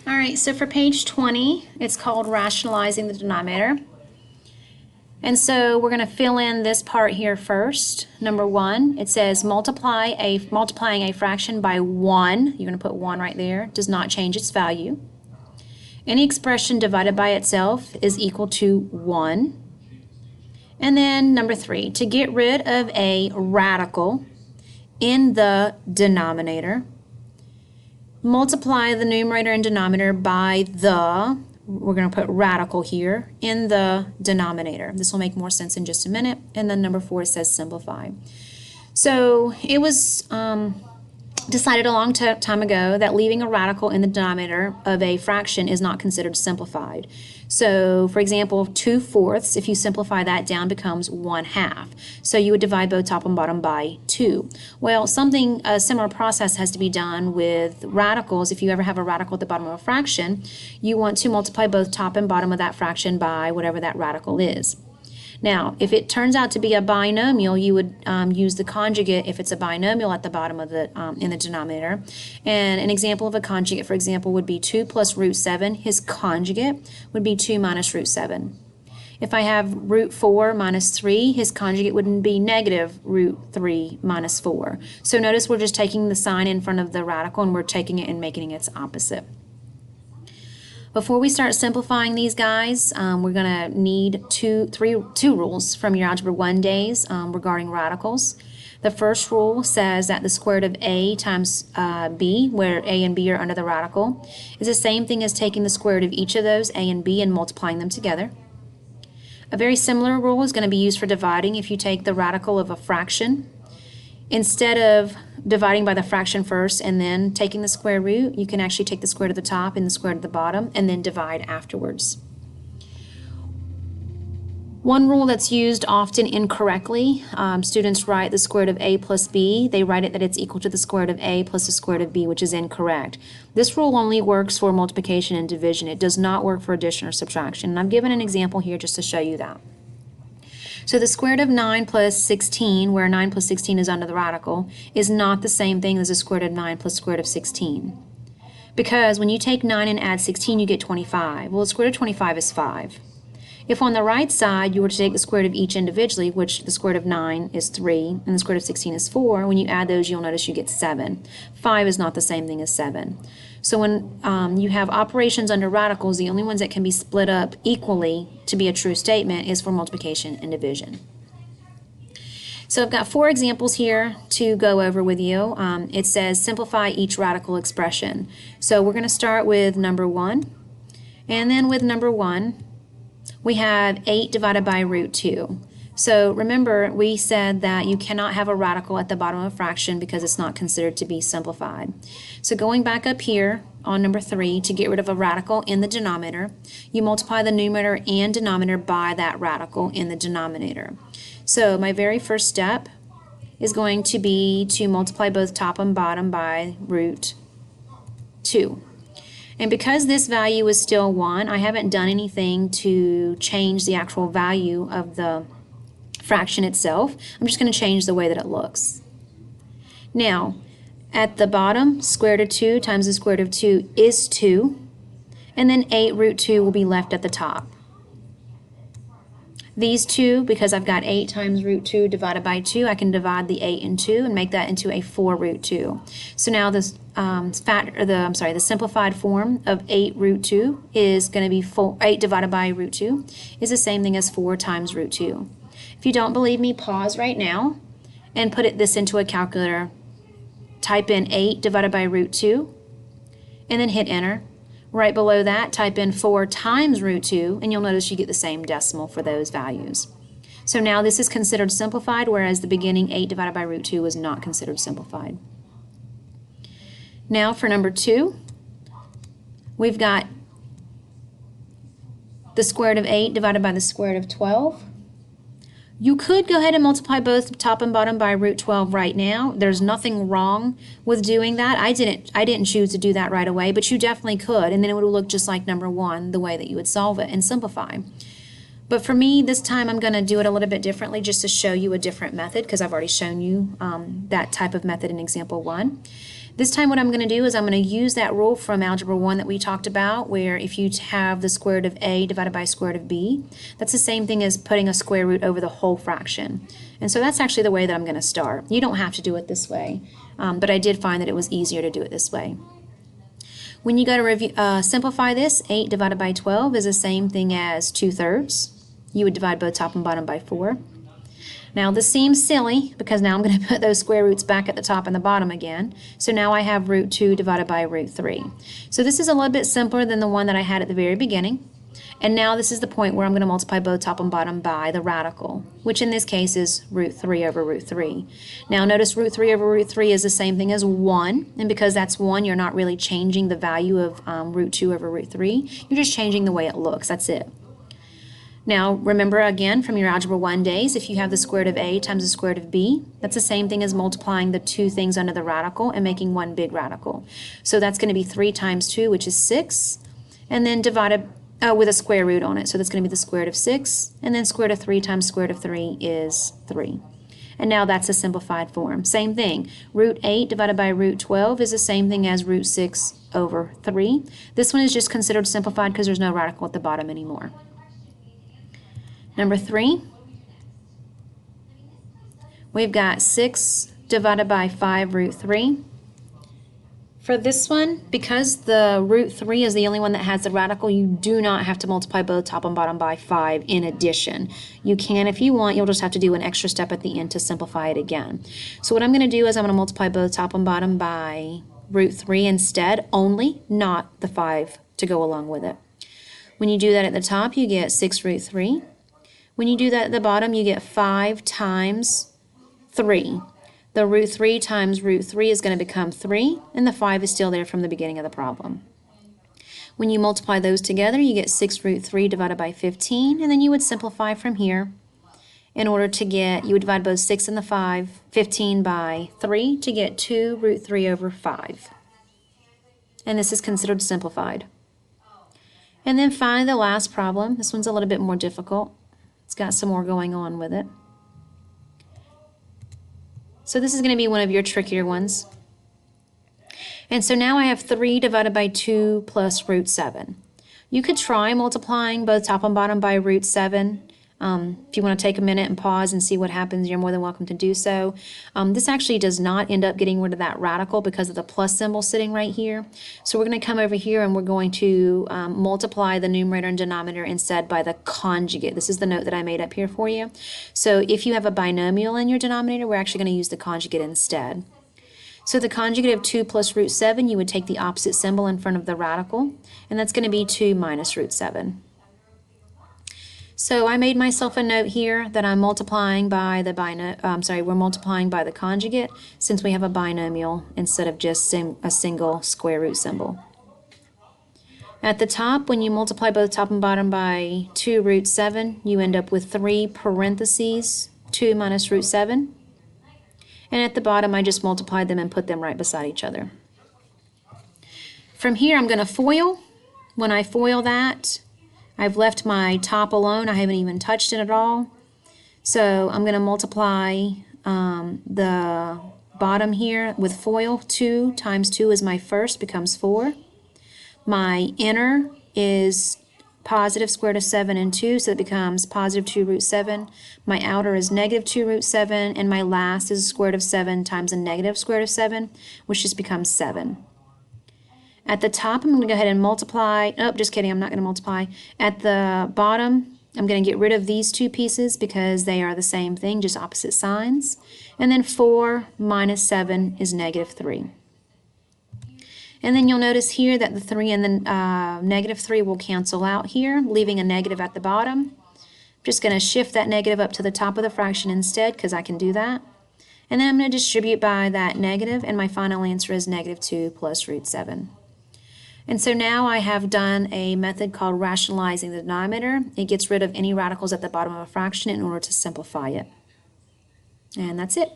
All right, so for page 20, it's called rationalizing the denominator. And so we're going to fill in this part here first. Number 1, it says multiplying a fraction by 1. You're going to put 1 right there. Does not change its value. Any expression divided by itself is equal to 1. And then number 3, to get rid of a radical in the denominator, multiply the numerator and denominator by we're going to put radical here, in the denominator. This will make more sense in just a minute. And then number 4 says simplify. So it was decided a long time ago that leaving a radical in the denominator of a fraction is not considered simplified. So, for example, 2/4, if you simplify that down, becomes 1/2. So you would divide both top and bottom by 2. Well, a similar process has to be done with radicals. If you ever have a radical at the bottom of a fraction, you want to multiply both top and bottom of that fraction by whatever that radical is. Now, if it turns out to be a binomial, you would use the conjugate if it's a binomial at the bottom of in the denominator. And an example of a conjugate, for example, would be 2 plus root 7. His conjugate would be 2 minus root 7. If I have root 4 minus 3, his conjugate would be negative root 3 minus 4. So notice we're just taking the sign in front of the radical and we're taking it and making it its opposite. Before we start simplifying these guys, we're going to need two rules from your Algebra 1 days regarding radicals. The first rule says that the square root of a times b, where a and b are under the radical, is the same thing as taking the square root of each of those, a and b, and multiplying them together. A very similar rule is going to be used for dividing. If you take the radical of a fraction, instead of dividing by the fraction first and then taking the square root, you can actually take the square root of the top and the square root of the bottom and then divide afterwards. One rule that's used often incorrectly, students write the square root of a plus b. They write it that it's equal to the square root of a plus the square root of b, which is incorrect. This rule only works for multiplication and division. It does not work for addition or subtraction. And I've given an example here just to show you that. So the square root of 9 plus 16, where 9 plus 16 is under the radical, is not the same thing as the square root of 9 plus square root of 16. Because when you take 9 and add 16, you get 25. Well, the square root of 25 is 5. If on the right side you were to take the square root of each individually, which the square root of 9 is 3 and the square root of 16 is 4, when you add those you'll notice you get 7. 5 is not the same thing as 7. So when you have operations under radicals, the only ones that can be split up equally to be a true statement is for multiplication and division. So I've got 4 examples here to go over with you. It says simplify each radical expression. So we're going to start with number 1. And then with number 1, we have 8 divided by root 2. So remember, we said that you cannot have a radical at the bottom of a fraction because it's not considered to be simplified. So going back up here on number 3, to get rid of a radical in the denominator, you multiply the numerator and denominator by that radical in the denominator. So my very first step is going to be to multiply both top and bottom by root 2. And because this value is still 1, I haven't done anything to change the actual value of the fraction itself. I'm just going to change the way that it looks. Now, at the bottom, square root of 2 times the square root of 2 is 2, and then 8 root 2 will be left at the top. These two, because I've got 8 times root 2 divided by 2, I can divide the 8 in 2 and make that into a 4 root 2. So now this the simplified form of 8 root 2 is going to be 8 divided by root 2 is the same thing as 4 times root 2. If you don't believe me, pause right now and put this into a calculator. Type in 8 divided by root 2 and then hit enter. Right below that, type in 4 times root 2 and you'll notice you get the same decimal for those values. So now this is considered simplified, whereas the beginning 8 divided by root 2 was not considered simplified. Now for number 2, we've got the square root of 8 divided by the square root of 12. You could go ahead and multiply both top and bottom by root 12 right now. There's nothing wrong with doing that. I didn't choose to do that right away, but you definitely could, and then it would look just like number 1, the way that you would solve it and simplify. But for me, this time I'm going to do it a little bit differently just to show you a different method, because I've already shown you that type of method in example 1. This time what I'm going to do is I'm going to use that rule from Algebra 1 that we talked about, where if you have the square root of a divided by square root of b, that's the same thing as putting a square root over the whole fraction. And so that's actually the way that I'm going to start. You don't have to do it this way, but I did find that it was easier to do it this way. When you go to simplify this, 8 divided by 12 is the same thing as 2/3. You would divide both top and bottom by 4. Now this seems silly because now I'm going to put those square roots back at the top and the bottom again. So now I have root 2 divided by root 3. So this is a little bit simpler than the one that I had at the very beginning. And now this is the point where I'm going to multiply both top and bottom by the radical, which in this case is root 3 over root 3. Now notice root 3 over root 3 is the same thing as 1, and because that's 1, you're not really changing the value of root 2 over root 3. You're just changing the way it looks. That's it. Now remember again from your Algebra 1 days, if you have the square root of a times the square root of b, that's the same thing as multiplying the two things under the radical and making one big radical. So that's going to be 3 times 2, which is 6, and then divided with a square root on it. So that's going to be the square root of 6, and then square root of 3 times square root of 3 is 3. And now that's a simplified form. Same thing. Root 8 divided by root 12 is the same thing as root 6 over 3. This one is just considered simplified because there's no radical at the bottom anymore. Number 3, we've got 6 divided by 5 root 3. For this one, because the root 3 is the only one that has the radical, you do not have to multiply both top and bottom by 5 in addition. You can if you want, you'll just have to do an extra step at the end to simplify it again. So what I'm going to do is I'm going to multiply both top and bottom by root 3 instead, only, not the 5 to go along with it. When you do that at the top, you get 6 root 3. When you do that at the bottom, you get 5 times 3. The root 3 times root 3 is going to become 3, and the 5 is still there from the beginning of the problem. When you multiply those together, you get 6 root 3 divided by 15, and then you would simplify from here in order to get, you would divide both 6 and the 15 by 3 to get 2 root 3 over 5. And this is considered simplified. And then finally the last problem. This one's a little bit more difficult. It's got some more going on with it. So this is going to be one of your trickier ones. And so now I have 3 divided by 2 plus root 7. You could try multiplying both top and bottom by root 7. If you want to take a minute and pause and see what happens, you're more than welcome to do so. This actually does not end up getting rid of that radical because of the plus symbol sitting right here. So we're going to come over here and we're going to multiply the numerator and denominator instead by the conjugate. This is the note that I made up here for you. So if you have a binomial in your denominator, we're actually going to use the conjugate instead. So the conjugate of 2 plus root 7, you would take the opposite symbol in front of the radical, and that's going to be 2 minus root 7. So I made myself a note here that I'm multiplying by the we're multiplying by the conjugate since we have a binomial instead of just a single square root symbol. At the top, when you multiply both top and bottom by 2 root 7, you end up with 3 parentheses 2 minus root 7. And at the bottom, I just multiplied them and put them right beside each other. From here, I'm going to FOIL. When I FOIL that, I've left my top alone. I haven't even touched it at all. So I'm going to multiply the bottom here with FOIL. 2 times 2 is my first, becomes 4. My inner is positive square root of 7 and 2, so it becomes positive 2 root 7. My outer is negative 2 root 7, and my last is square root of 7 times a negative square root of 7, which just becomes 7. At the top, I'm going to go ahead and multiply. Oh, just kidding, I'm not going to multiply. At the bottom, I'm going to get rid of these two pieces because they are the same thing, just opposite signs. And then 4 minus 7 is negative 3. And then you'll notice here that the 3 and the negative 3 will cancel out here, leaving a negative at the bottom. I'm just going to shift that negative up to the top of the fraction instead because I can do that. And then I'm going to distribute by that negative, and my final answer is negative 2 plus root 7. And so now I have done a method called rationalizing the denominator. It gets rid of any radicals at the bottom of a fraction in order to simplify it. And that's it.